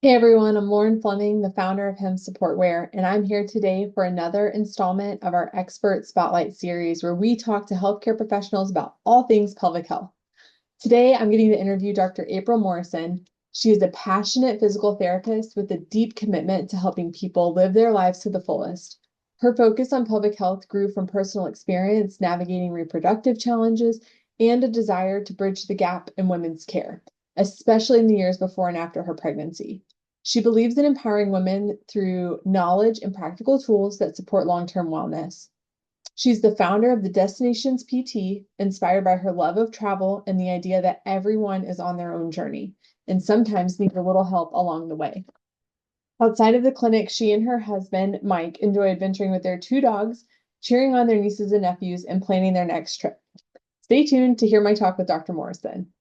Hey everyone, I'm Lauren Fleming, the founder of Hem Support Wear, and I'm here today for another installment of our Expert Spotlight series where we talk to healthcare professionals about all things pelvic health. Today, I'm getting to interview Dr. April Morrison. She is a passionate physical therapist with a deep commitment to helping people live their lives to the fullest. Her focus on pelvic health grew from personal experience navigating reproductive challenges and a desire to bridge the gap in women's care, especially in the years before and after her pregnancy. She believes in empowering women through knowledge and practical tools that support long-term wellness. She's the founder of the Destinations PT, inspired by her love of travel and the idea that everyone is on their own journey and sometimes needs a little help along the way. Outside of the clinic, she and her husband, Mike, enjoy adventuring with their two dogs, cheering on their nieces and nephews, and planning their next trip. Stay tuned to hear my talk with Dr. Morrison.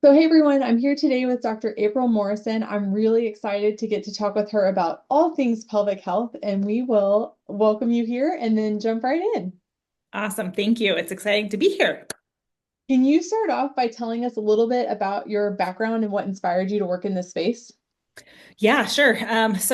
So, hey everyone, I'm here today with Dr. April Morrison. I'm really excited to get to talk with her about all things pelvic health, and we will welcome you here and then jump right in. Awesome. Thank you. It's exciting to be here. Can you start off by telling us a little bit about your background and what inspired you to work in this space? Yeah, sure. This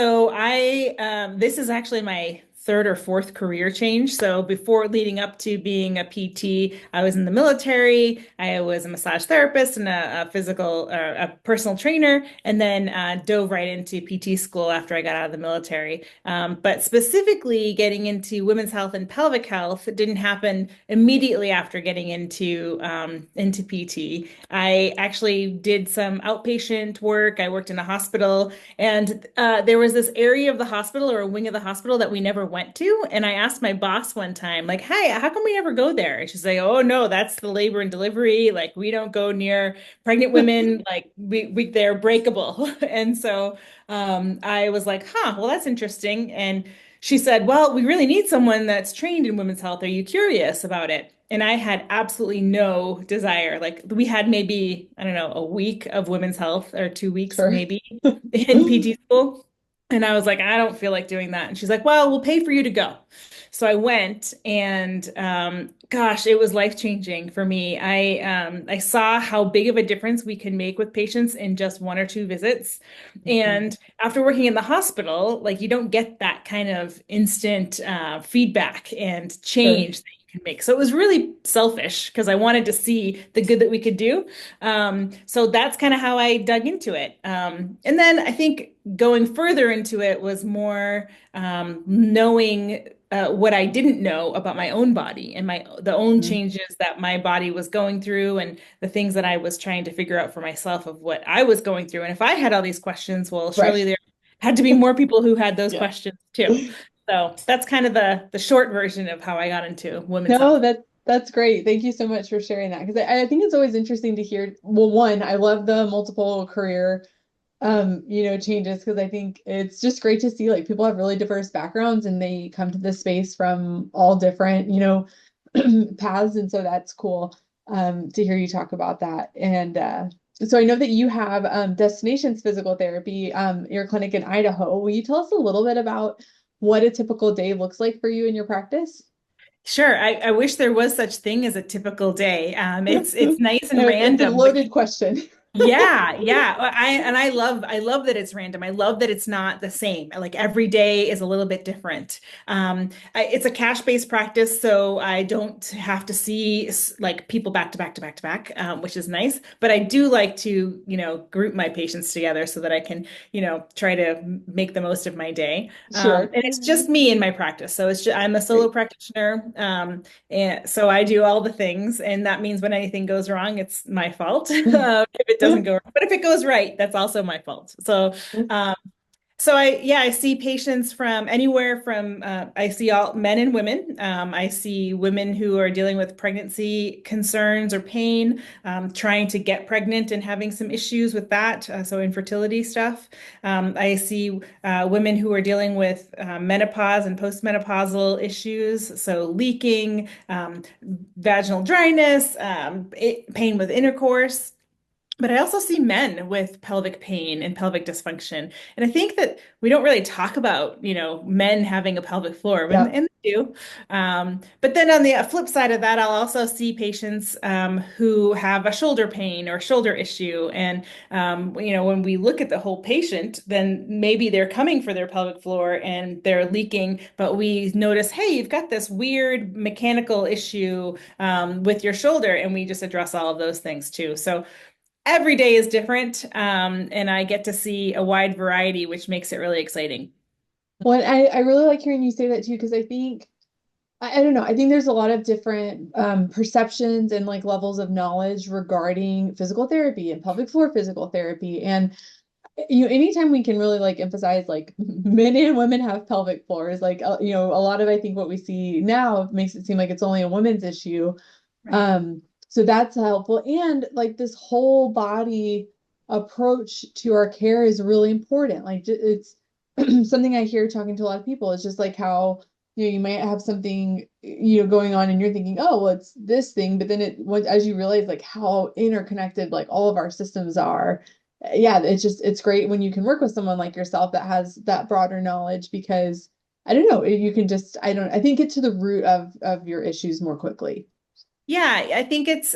is actually my third or fourth career change. So before leading up to being a PT, I was in the military. I was a massage therapist and a personal trainer, and then dove right into PT school after I got out of the military. But specifically getting into women's health and pelvic health didn't happen immediately after getting into PT. I actually did some outpatient work. I worked in a hospital. And there was this area of the hospital or a wing of the hospital that we never went to. And I asked my boss one time, like, hey, how come we never go there? And she's like, oh, no, that's the labor and delivery. Like, we don't go near pregnant women. Like, they're breakable. And so I was like, huh, well, that's interesting. And she said, well, we really need someone that's trained in women's health. Are you curious about it? And I had absolutely no desire. Like, we had maybe, I don't know, a week of women's health or 2 weeks Sure. maybe in PT school. And I was like, I don't feel like doing that. And she's like, well, we'll pay for you to go. So I went and gosh, it was life-changing for me. I saw how big of a difference we can make with patients in just one or two visits. And after working in the hospital, like you don't get that kind of instant feedback and Sure. change that you can make. So it was really selfish because I wanted to see the good that we could do. So that's kind of how I dug into it. And then I think going further into it was more knowing what I didn't know about my own body and the own Mhm. changes that my body was going through and the things that I was trying to figure out for myself of what I was going through. And if I had all these questions, well, Right. surely there had to be more people who had those Yeah. questions too. So that's kind of the short version of how I got into women's No, health. that's great. Thank you so much for sharing that because I think it's always interesting to hear. Well, one, I love the multiple career changes because I think it's just great to see like people have really diverse backgrounds and they come to this space from all different, paths. And so that's cool to hear you talk about that. And so I know that you have Destinations Physical Therapy, your clinic in Idaho. Will you tell us a little bit about what a typical day looks like for you in your practice? Sure, I wish there was such thing as a typical day. It's nice and It's a random, but loaded question. yeah, yeah. I love that it's random. I love that it's not the same. Like every day is a little bit different. It's a cash-based practice, so I don't have to see like people back to back to back to back, which is nice. But I do like to, group my patients together so that I can, try to make the most of my day. Sure. And it's just me in my practice, so I'm a solo Great. practitioner. And so I do all the things, and that means when anything goes wrong, it's my fault. If it doesn't go, but if it goes right, that's also my fault. Um, I see patients from anywhere from, I see all men and women. I see women who are dealing with pregnancy concerns or pain, trying to get pregnant and having some issues with that. So infertility stuff. I see women who are dealing with menopause and postmenopausal issues. So leaking, vaginal dryness, pain with intercourse. But I also see men with pelvic pain and pelvic dysfunction. And I think that we don't really talk about, men having a pelvic floor. Yep. too. But then on the flip side of that, I'll also see patients who have a shoulder pain or shoulder issue. And, when we look at the whole patient, then maybe they're coming for their pelvic floor and they're leaking, but we notice, hey, you've got this weird mechanical issue with your shoulder. And we just address all of those things too. So every day is different. And I get to see a wide variety, which makes it really exciting. Well, I really like hearing you say that too, because I think I don't know. I think there's a lot of different perceptions and like levels of knowledge regarding physical therapy and pelvic floor physical therapy. And anytime we can really like emphasize like men and women have pelvic floors, like a lot of I think what we see now makes it seem like it's only a women's issue. Right. So that's helpful. And like this whole body approach to our care is really important. Like it's something I hear talking to a lot of people. It's just like how, you might have something, going on and you're thinking, oh, well, it's this thing. But then as you realize like how interconnected like all of our systems are, yeah, it's great when you can work with someone like yourself that has that broader knowledge because I don't know, you can just, I think get to the root of your issues more quickly. Yeah, I think it's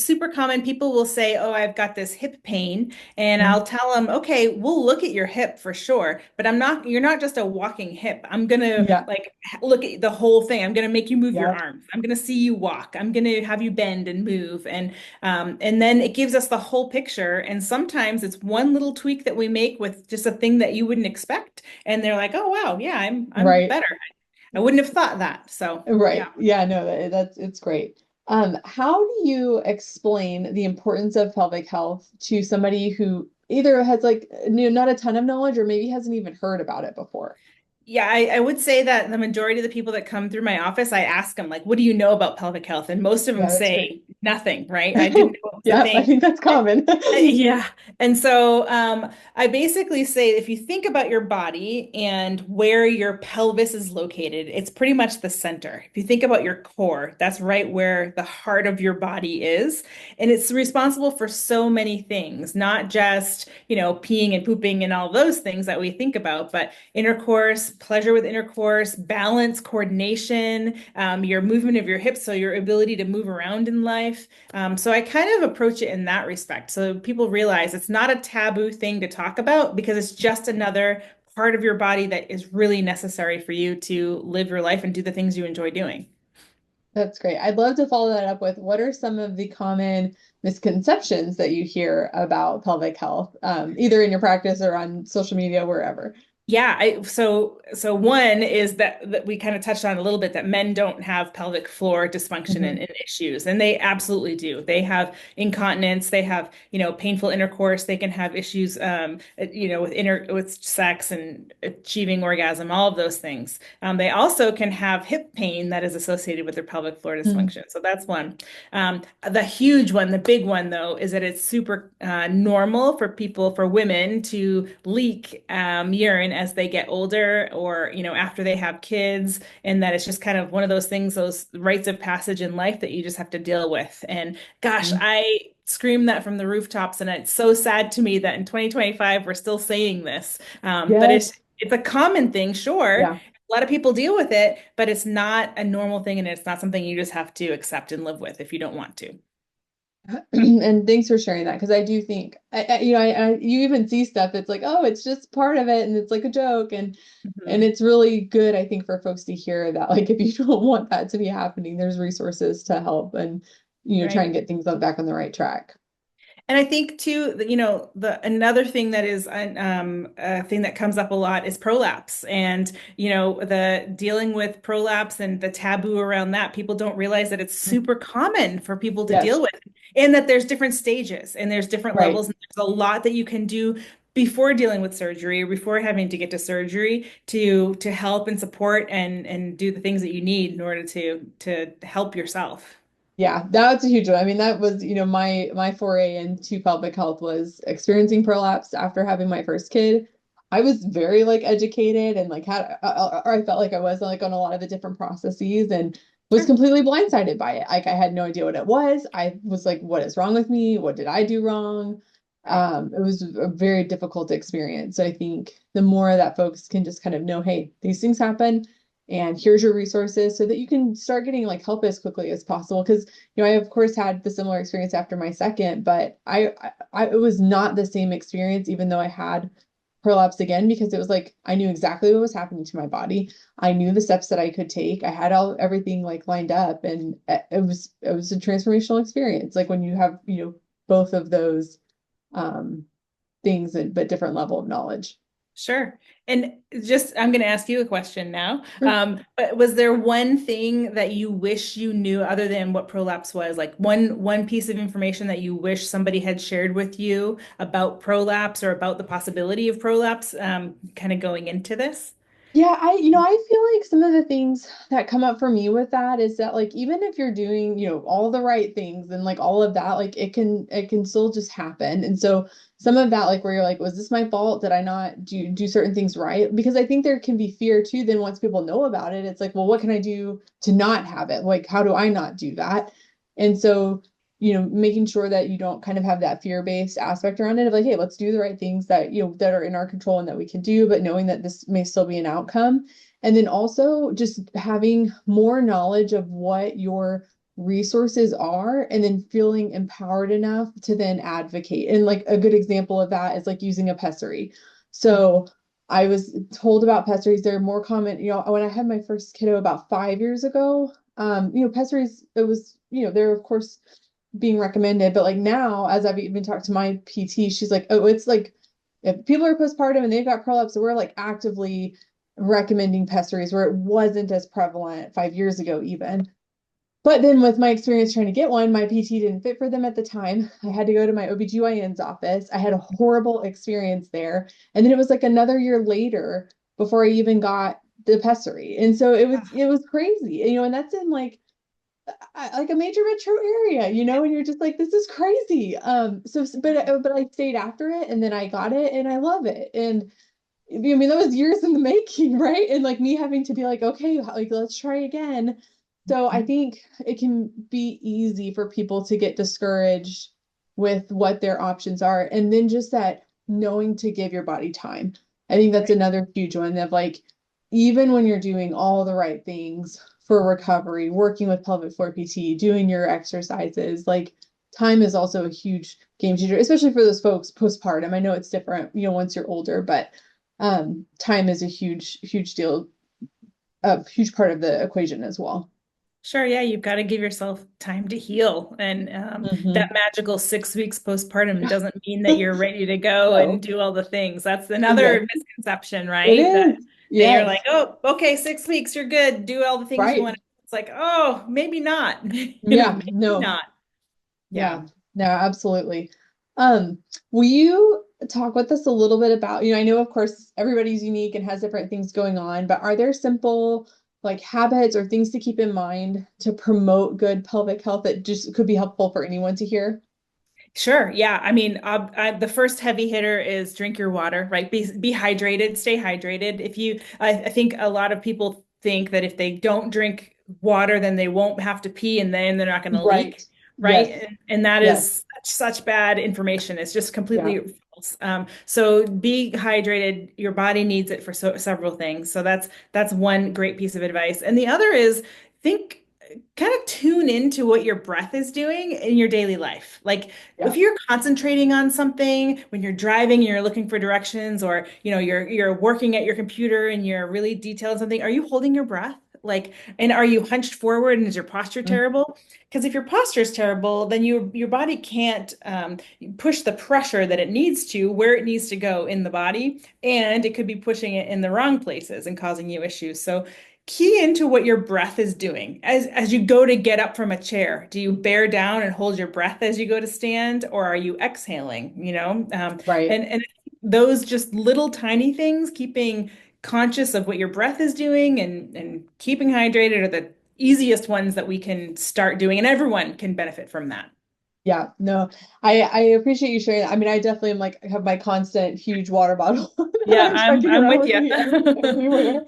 super common. People will say, "Oh, I've got this hip pain," and Mhm. I'll tell them, "Okay, we'll look at your hip for sure, but I'm not. You're not just a walking hip. I'm gonna Yeah. like look at the whole thing. I'm gonna make you move your Yeah. arms. I'm gonna see you walk. I'm gonna have you bend and move, and then it gives us the whole picture. And sometimes it's one little tweak that we make with just a thing that you wouldn't expect, and they're like, "Oh, wow, yeah, I'm Right. better. I wouldn't have thought that." So, yeah. Right. Yeah, no, that's it's great. How do you explain the importance of pelvic health to somebody who either has like not a ton of knowledge or maybe hasn't even heard about it before? Yeah, I would say that the majority of the people that come through my office, I ask them, like, what do you know about pelvic health? And most of them Yeah, that's great. say nothing, right? I didn't know it was a Yeah, I thing. think that's common. Yeah. And so I basically say if you think about your body and where your pelvis is located, it's pretty much the center. If you think about your core, that's right where the heart of your body is. And it's responsible for so many things, not just, peeing and pooping and all those things that we think about, but intercourse, pleasure with intercourse, balance, coordination, your movement of your hips, so your ability to move around in life. So I kind of approach it in that respect. So people realize it's not a taboo thing to talk about because it's just another part of your body that is really necessary for you to live your life and do the things you enjoy doing. That's great. I'd love to follow that up with what are some of the common misconceptions that you hear about pelvic health, either in your practice or on social media, wherever. Yeah, so one is that we kind of touched on a little bit that men don't have pelvic floor dysfunction and, Mhm. and issues, and they absolutely do. They have incontinence, they have, painful intercourse, they can have issues, with sex and achieving orgasm, all of those things. They also can have hip pain that is associated with their pelvic floor Mhm. dysfunction. So that's one. The huge one, the big one though, is that it's super normal for women to leak urine as they get older or, after they have kids, and that it's just kind of one of those things, those rites of passage in life that you just have to deal with. And gosh, Mhm. I scream that from the rooftops, and it's so sad to me that in 2025 we're still saying this. But it's Yes. it's a common thing, sure. Yeah. A lot of people deal with it, but it's not a normal thing, and it's not something you just have to accept and live with if you don't want to. And thanks for sharing that because I do think you even see stuff it's like oh it's just part of it and it's like a joke and Mhm. it's really good I think for folks to hear that like if you don't want that to be happening there's resources to help and try Right. and get things back on the right track. And I think too, that, the another thing that is a thing that comes up a lot is prolapse, and the dealing with prolapse and the taboo around that. People don't realize that it's super common for people to deal Yes. with, and that there's different stages and there's different Right. levels, and there's a lot that you can do before dealing with surgery, or before having to get to surgery to help and support and do the things that you need in order to help yourself. Yeah, that's a huge one. I mean, that was, my foray into pelvic health was experiencing prolapse after having my first kid. I was very like educated and like had, or I felt like I was like on a lot of the different processes and was Sure. completely blindsided by it. Like I had no idea what it was. I was like, what is wrong with me? What did I do wrong? Right. It was a very difficult experience. So I think the more that folks can just kind of know, hey, these things happen and here's your resources so that you can start getting like help as quickly as possible. Because, I of course had the similar experience after my second, but it was not the same experience, even though I had prolapse again, because it was like I knew exactly what was happening to my body. I knew the steps that I could take. I had everything like lined up, and it was a transformational experience. Like when you have, both of those things, but different level of knowledge. Sure. And just, I'm going to ask you a question now. Sure. But was there one thing that you wish you knew other than what prolapse was? Like one piece of information that you wish somebody had shared with you about prolapse or about the possibility of prolapse, kind of going into this? Yeah, I feel like some of the things that come up for me with that is that like even if you're doing, all the right things and like all of that, like it can still just happen. And so some of that, like where you're like, was this my fault? Did I not do certain things right? Because I think there can be fear too. Then once people know about it, it's like, well, what can I do to not have it? Like, how do I not do that? And so making sure that you don't kind of have that fear-based aspect around it of like, hey, let's do the right things that, that are in our control and that we can do, but knowing that this may still be an outcome. And then also just having more knowledge of what your resources are and then feeling empowered enough to then advocate. And like a good example of that is like using a pessary. So I was told about pessaries. They're more common, when I had my first kiddo about 5 years ago, pessaries, it was, they're of course being recommended, but like now, as I've even talked to my PT, she's like, oh, it's like if people are postpartum and they've got prolapse, so we're like actively recommending pessaries where it wasn't as prevalent 5 years ago, even. But then with my experience trying to get one, my PT didn't fit for them at the time. I had to go to my OBGYN's office. I had a horrible experience there. And then it was like another year later before I even got the pessary. And so it was crazy. And that's in like a major metro area, and you're just like, this is crazy. But I stayed after it and then I got it and I love it. And I mean, that was years in the making, right? And like me having to be like, okay, like let's try again. So I think it can be easy for people to get discouraged with what their options are. And then just that knowing to give your body time. I think that's another huge one of like, even when you're doing all the right things for recovery, working with pelvic floor PT, doing your exercises, like time is also a huge game changer, especially for those folks postpartum. I know it's different, once you're older, but time is a huge deal, a huge part of the equation as well. Sure, yeah, you've got to give yourself time to heal. And that Mhm. magical 6 weeks postpartum doesn't mean that you're ready to go and No. do all the things. That's Yes, another misconception, it right? That is. that you're like, Yes. oh, okay, 6 weeks, you're good. Do all the things you Right. want. It's like, oh, maybe not. Yeah. Maybe No. not. Yeah. Yeah. No, absolutely. Um, will you talk with us a little bit about, I know of course everybody's unique and has different things going on, but are there simple like habits or things to keep in mind to promote good pelvic health that just could be helpful for anyone to hear? Sure. Yeah. I mean, the first heavy hitter is drink your water, right? Be hydrated, stay hydrated. I think a lot of people think that if they don't drink water, then they won't have to pee and then they're not going to Right. leak, right? Yes. And that Yes. is such bad information. It's just Yeah. completely false. So be hydrated. Your body needs it for several things. So that's one great piece of advice. And the other is think kind of tune into what your breath is doing in your daily life. Like if Yeah. you're concentrating on something when you're driving and you're looking for directions, or you're working at your computer and you're really detailed something, are you holding your breath? Like, and are you hunched forward and is your posture Mm. terrible? Because if your posture is terrible, then your body can't push the pressure that it needs to where it needs to go in the body, and it could be pushing it in the wrong places and causing you issues. So key into what your breath is doing as you go to get up from a chair. Do you bear down and hold your breath as you go to stand, or are you exhaling? Right. And those just little tiny things, keeping conscious of what your breath is doing and keeping hydrated, are the easiest ones that we can start doing, and everyone can benefit from that. Yeah, no, I appreciate you sharing that. I mean, I definitely am like have my constant huge water bottle that Yeah, I'm I'm checking I'm around with with you. me everywhere.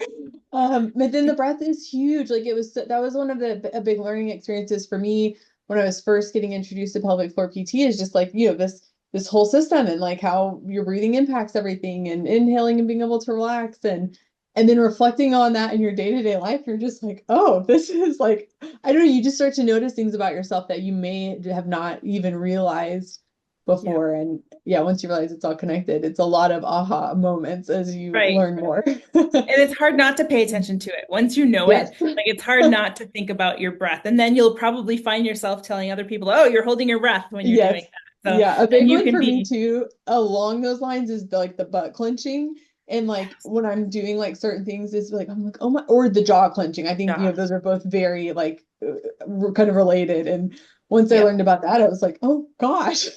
But then the breath is huge. Like that was one of the a big learning experiences for me when I was first getting introduced to pelvic floor PT is just like, this whole system and like how your breathing impacts everything and inhaling and being able to relax. And And then reflecting on that in your day-to-day life, you're just like, oh, this is like, I don't know, you just start to notice things about yourself that you may have not even realized Yeah. before. And yeah, once you realize it's all connected, it's a lot of aha moments as you Right. learn more. And it's hard not to pay attention to it. Once you know Yes. it, like it's hard not to think about your breath. And then you'll probably find yourself telling other people, "Oh, you're holding your breath when you're doing Yes. that." So Yeah. A then big you one can for me be, too, along those lines is like the butt clenching. And like when I'm doing like certain things, is like, I'm like, oh my, or the jaw clenching. I think, yeah. those are both very like kind of related. And once I learned Yep. about that, I was like, oh gosh.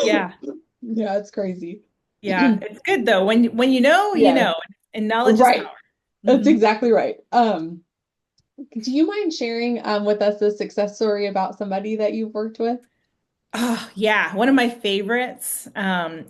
Yeah. Yeah, it's crazy. Yeah. It's good though. When you Yeah, know, and knowledge is right. power. That's Mhm. exactly right. Do you mind sharing with us a success story about somebody that you've worked with? Oh, yeah. One of my favorites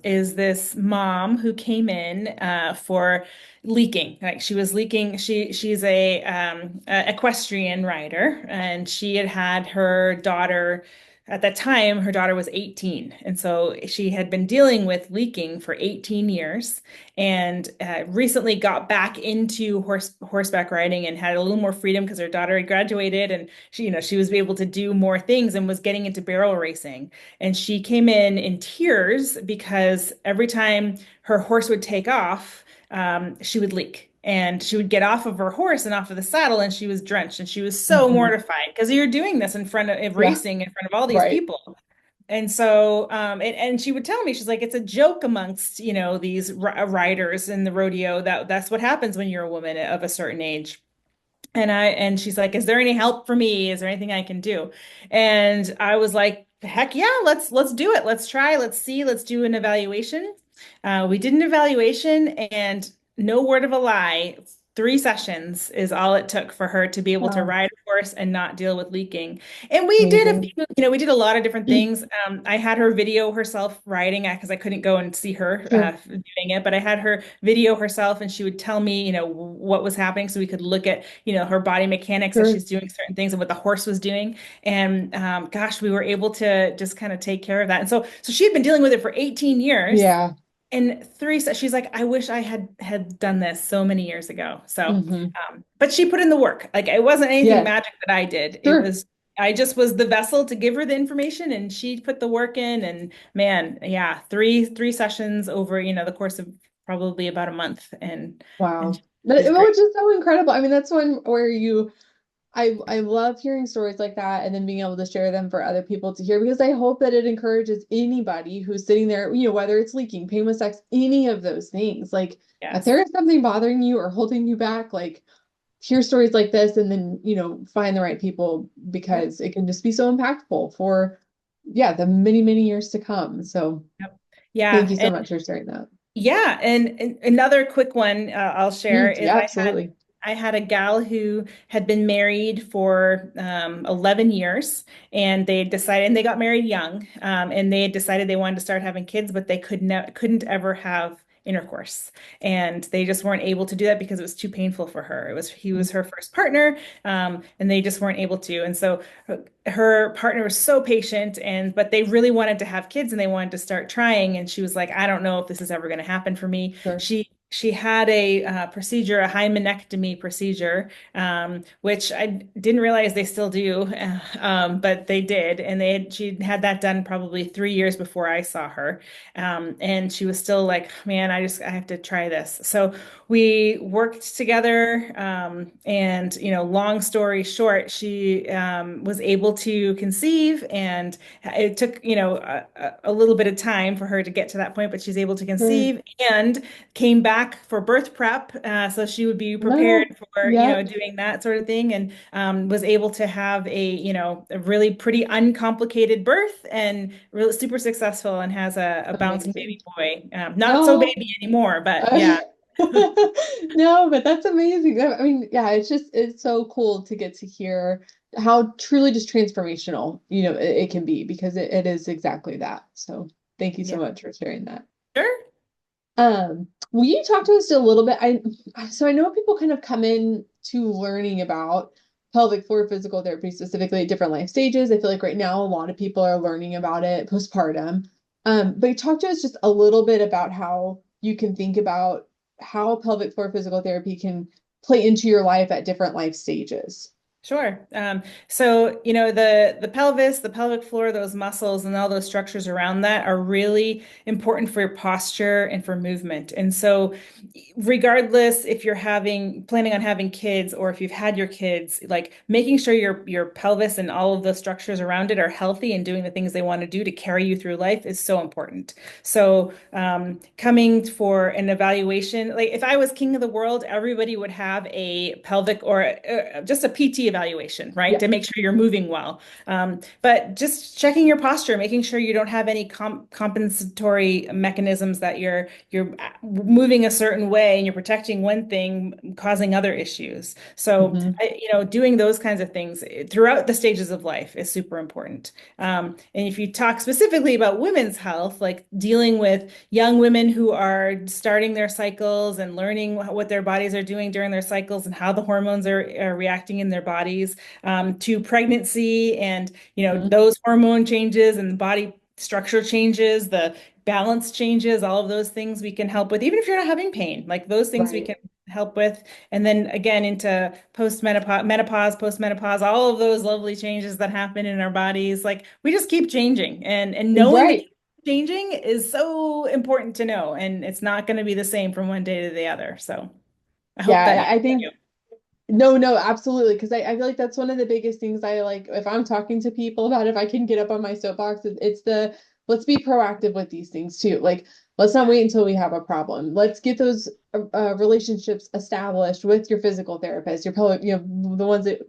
is this mom who came in for leaking. Like she was leaking. She's a equestrian rider, and she had had her daughter. At that time, her daughter was 18, and so she had been dealing with leaking for 18 years, and recently got back into horseback riding and had a little more freedom because her daughter had graduated, and she was able to do more things and was getting into barrel racing. And she came in tears because every time her horse would take off, she would leak. And she would get off of her horse and off of the saddle, and she was drenched. And she was so Mhm. mortified because you're doing this in front of Yeah, racing in front of all these right. people. And so, and she would tell me, she's like, it's a joke amongst, these riders in the rodeo that that's what happens when you're a woman of a certain age. And she's like, "Is there any help for me? Is there anything I can do?" And I was like, "Heck yeah, let's do it. Let's try. Let's see. Let's do an evaluation." We did an evaluation, and no word of a lie, 3 sessions is all it took for her to be able to Wow. ride a horse and not deal with leaking. And we did a Amazing. few, we did a lot of different things. I had her video herself riding because I couldn't go and see her Sure. doing it, but I had her video herself, and she would tell me, what was happening, so we could look at, her body mechanics as Sure. she's doing certain things and what the horse was doing. And gosh, we were able to just kind of take care of that. And so she had been dealing with it for 18 years. Yeah. And she's like, I wish I had done this so many years ago. So, Hmm. but she put in the work. Like it wasn't anything Yes. magic that I did. Sure. I just was the vessel to give her the information, and she put the work in. And man, yeah, three sessions over, the course of probably about a month, and Wow. But she's it great. was just so incredible. I mean, that's one where I love hearing stories like that and then being able to share them for other people to hear because I hope that it encourages anybody who's sitting there, whether it's leaking, pain with sex, any of those things. Like if Yes. there is something bothering you or holding you back, like hear stories like this and then, find the right people Yep. because it can just be so impactful for, yeah, the many, many years to come. So Yep. thank Yeah. you so much for sharing that. Yeah, and another quick one I'll share is Yeah, absolutely. I had a gal who had been married for 11 years, and they got married young, and they had decided they wanted to start having kids, but they couldn't ever have intercourse, and they just weren't able to do that because it was too painful for her. He was her first partner, and they just weren't able to, and so her partner was so patient, but they really wanted to have kids and they wanted to start trying, and she was like, I don't know if this is ever going to happen for me. Sure. She had a procedure, a hymenectomy procedure, which I didn't realize they still do, but they did, and she had that done probably 3 years before I saw her, and she was still like, man, I have to try this. So we worked together, and long story short, she was able to conceive, and it took a little bit of time for her to get to that point, but she's able to Sure. conceive and came back for birth prep, so she would be prepared No. for Yep. doing that sort of thing, and was able to have a really pretty uncomplicated birth and really super successful, and has a bouncing Amazing. baby boy, not so Oh. baby anymore, but Uh, yeah. no, but that's amazing. I mean, yeah, it's so cool to get to hear how truly just transformational, it can be because it is exactly that. So thank you so Yeah, much for sharing that. sure. Will you talk to us a little bit? I know people kind of come in to learning about pelvic floor physical therapy specifically at different life stages. I feel like right now a lot of people are learning about it postpartum. But talk to us just a little bit about how you can think about how pelvic floor physical therapy can play into your life at different life stages. Sure. So, the pelvis, the pelvic floor, those muscles and all those structures around that are really important for your posture and for movement. And so, regardless if you're planning on having kids or if you've had your kids, like making sure your pelvis and all of the structures around it are healthy and doing the things they want to do to carry you through life is so important. So, coming for an evaluation, like if I was king of the world, everybody would have a pelvic or just a PT evaluation, right? Yeah. To make sure you're moving well. But just checking your posture, making sure you don't have any compensatory mechanisms that you're moving a certain way and you're protecting one thing, causing other issues. So, Hmm. doing those kinds of things throughout the stages of life is super important. And if you talk specifically about women's health, like dealing with young women who are starting their cycles and learning what their bodies are doing during their cycles and how the hormones are reacting in their bodies, to pregnancy and, those hormone changes and body structure changes, the balance changes, all of those things we can help with, even if you're not having pain, like those things we Right. can help with. And then again, into postmenopause, menopause, postmenopause, all of those lovely changes that happen in our bodies. Like we just keep changing and knowing that Right. changing is so important to know. And it's not going to be the same from one day to the other. So I hope that Yeah, I answers you. think no, no, absolutely. Because I feel like that's one of the biggest things I like if I'm talking to people about if I can get up on my soapbox, it's the let's be proactive with these things too. Like, let's not wait until we have a problem. Let's get those relationships established with your physical therapist, your pelvic, the ones that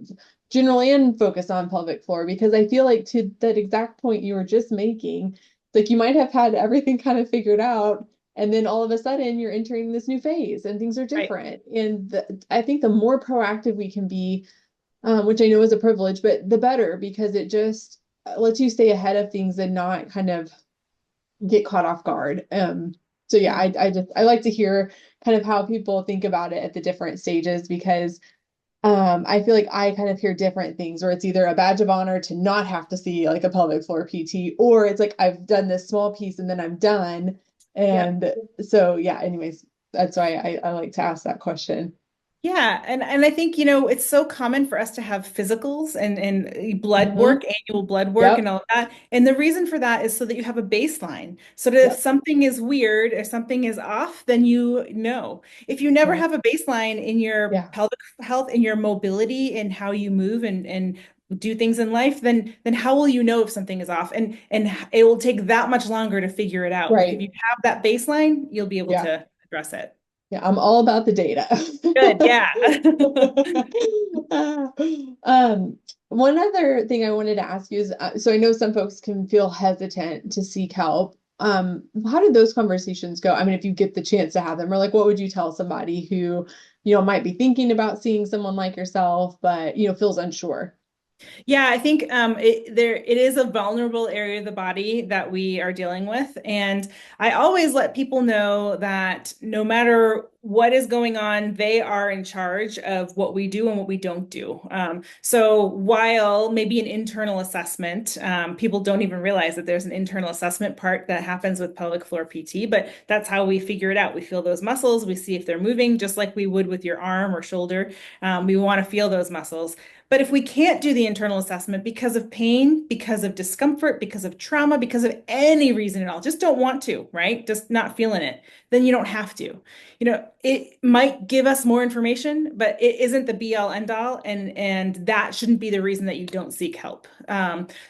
generally and focus on pelvic floor. Because I feel like to that exact point you were just making, like you might have had everything kind of figured out. And then all of a sudden you're entering this new phase and things are Right. different. And I think the more proactive we can be, which I know is a privilege, but the better because it just lets you stay ahead of things and not kind of get caught off guard. So yeah, Yeah. I like to hear kind of how people think about it at the different stages because I feel like I kind of hear different things where it's either a badge of honor to not have to see like a pelvic floor PT, or it's like I've done this small piece and then I'm done. Yep. And so yeah, anyways, that's why I like to ask that question. Yeah, and I think, it's so common for us to have physicals and blood Hmm. work, annual blood work and Yep. all of that. And the reason for that is so that you have a baseline. So that if Yep. something is weird or something is off, then you know. If you never Right. have a baseline in your Yeah. pelvic health, in your mobility and how you move and do things in life, then how will you know if something is off? And it will take that much longer to figure it out. Like if Right. you have that baseline, you'll be able Yeah. to address it. Yeah. I'm all about the data. Good, yeah. Um, one other thing I wanted to ask you is, so I know some folks can feel hesitant to seek help. How did those conversations go? I mean, if you get the chance to have them, or like, what would you tell somebody who, might be thinking about seeing someone like yourself, but, feels unsure? Yeah, I think it is a vulnerable area of the body that we are dealing with, and I always let people know that no matter what is going on, they are in charge of what we do and what we don't do. So while maybe an internal assessment, people don't even realize that there's an internal assessment part that happens with pelvic floor PT, but that's how we figure it out. We feel those muscles, we see if they're moving, just like we would with your arm or shoulder. We want to feel those muscles. But if we can't do the internal assessment because of pain, because of discomfort, because of trauma, because of any reason at all, just don't want to, right? Just not feeling it, then you don't have to. It might give us more information, but it isn't the be all end all, and that shouldn't be the reason that you don't seek help.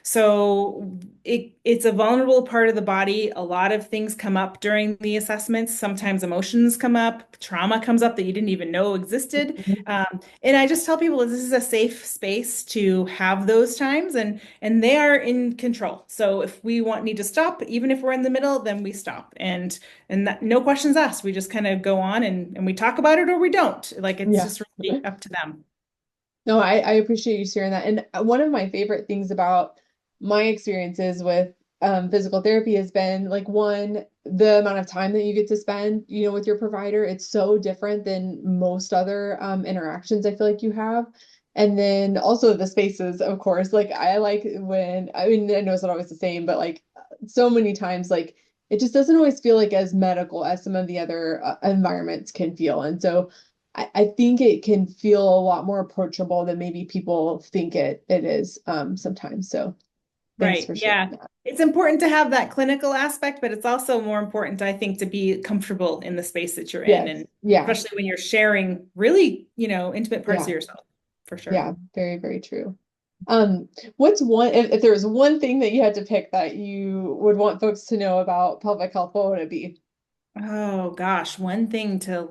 So it's a vulnerable part of the body. A lot of things come up during the assessments. Sometimes emotions come up, trauma comes up that you didn't even know existed. And I just tell people this is a safe space to have those times and they are in control. So if we need to stop, even if we're in the middle, then we stop. And that, no questions asked. We just kind of go on and we talk about it or we don't. Like it's Yeah. just really up to them. No, I appreciate you sharing that. And one of my favorite things about my experiences with physical therapy has been like one, the amount of time that you get to spend, with your provider. It's so different than most other interactions I feel like you have. And then also the spaces, of course. Like I like when, I mean, I know it's not always the same, but like so many times, like it just doesn't always feel like as medical as some of the other environments can feel. And so I think it can feel a lot more approachable than maybe people think it is sometimes. So thanks Right. for sharing Yeah. that. It's important to have that clinical aspect, but it's also more important, I think, to be comfortable in the space that you're in, Yes. and Yeah. especially when you're sharing really, intimate parts of Yeah. yourself, for sure. Yeah. Very, very true. What's one, if there was one thing that you had to pick that you would want folks to know about pelvic health, what would it be? Oh gosh, one thing to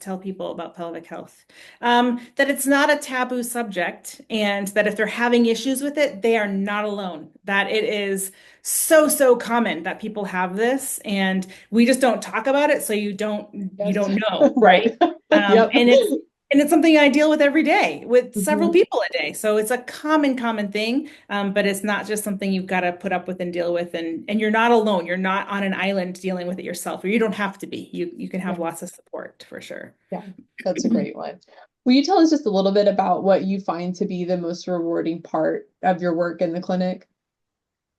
tell people about pelvic health, that it's not a taboo subject, and that if they're having issues with it, they are not alone. That it is so common that people have this, and we just don't talk about it, so you Yes. don't know, right? Right. Yep. And it's something I deal with every day with several Mhm. people a day. So it's a common thing, but it's not just something you've got to put up with and deal with. And you're not alone. You're not on an island dealing with it yourself, or you don't have to be. You can have Yeah. lots of support for sure. Yeah. That's a great one. Will you tell us just a little bit about what you find to be the most rewarding part of your work in the clinic?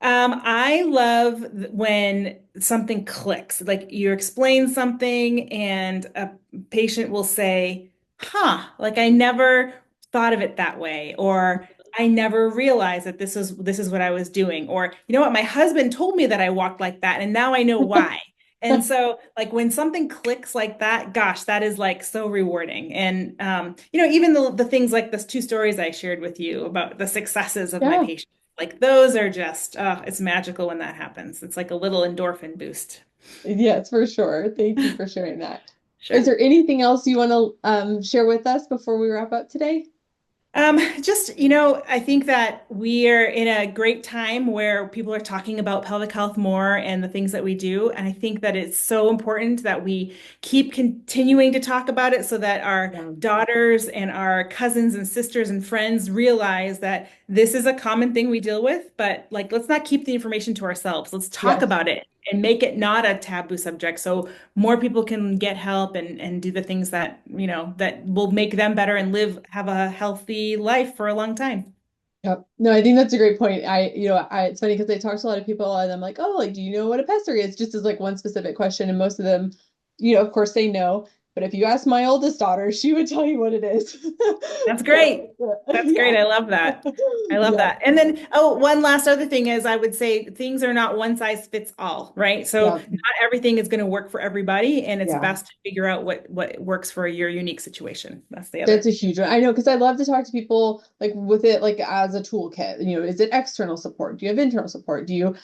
I love when something clicks, like you explain something and a patient will say, huh, like I never thought of it that way, or I never realized that this is what I was doing, or you know what, my husband told me that I walked like that and now I know why. And so like when something clicks like that, gosh, that is like so rewarding. And even the things like the two stories I shared with you about the successes of my Yeah. patients, like those are just, it's magical when that happens. It's like a little endorphin boost. Yes, for sure. Thank you for sharing that. Is Sure. there anything else you want to share with us before we wrap up today? Just, I think that we are in a great time where people are talking about pelvic health more and the things that we do. And I think that it's so important that we keep continuing to talk about it so that our Yeah. daughters and our cousins and sisters and friends realize that this is a common thing we deal with. But like, let's not keep the information to ourselves. Let's talk Yes. about it and make it not a taboo subject so more people can get help and do the things that, that will make them better and have a healthy life for a long time. Yep. No, I think that's a great point. It's funny because I talk to a lot of people and I'm like, oh, like, do you know what a pessary is? Just as like one specific question. And most of them, of course they know. But if you ask my oldest daughter, she would tell you what it is. That's So, great. That's yeah. great. I love that. I love Yeah. that. And then, oh, one last other thing is I would say things are not one size fits all, right? So Yeah. not everything is going to work for everybody, and it's Yeah. best to figure out what works for your unique situation. That's the That's other. a huge one. I know because I love to talk to people like with it like as a toolkit. Is it external support? Do you have internal support? Do you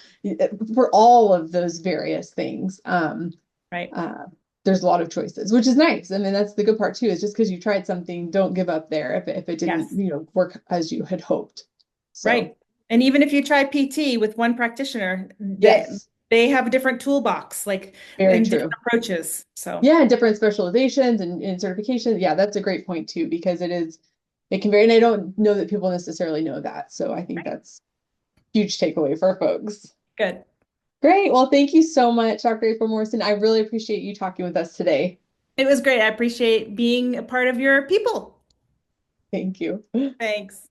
for all of those various things? Right. Uh, there's a lot of choices, which is nice. I mean, that's the good part too, is just because you tried something, don't give up there if it didn't, Yes. work as you had hoped. So Right. And even if you try PT with one practitioner, yes, they have a different toolbox, like very and different true. approaches. So, Yeah, and different specializations and certifications. Yeah, that's a great point too, because it can vary, and I don't know that people necessarily know that. So I think right. that's huge takeaway for folks. Good. Great. Well, thank you so much, Dr. April Morrison. I really appreciate you talking with us today. It was great. I appreciate being a part of your people. Thank you. Thanks.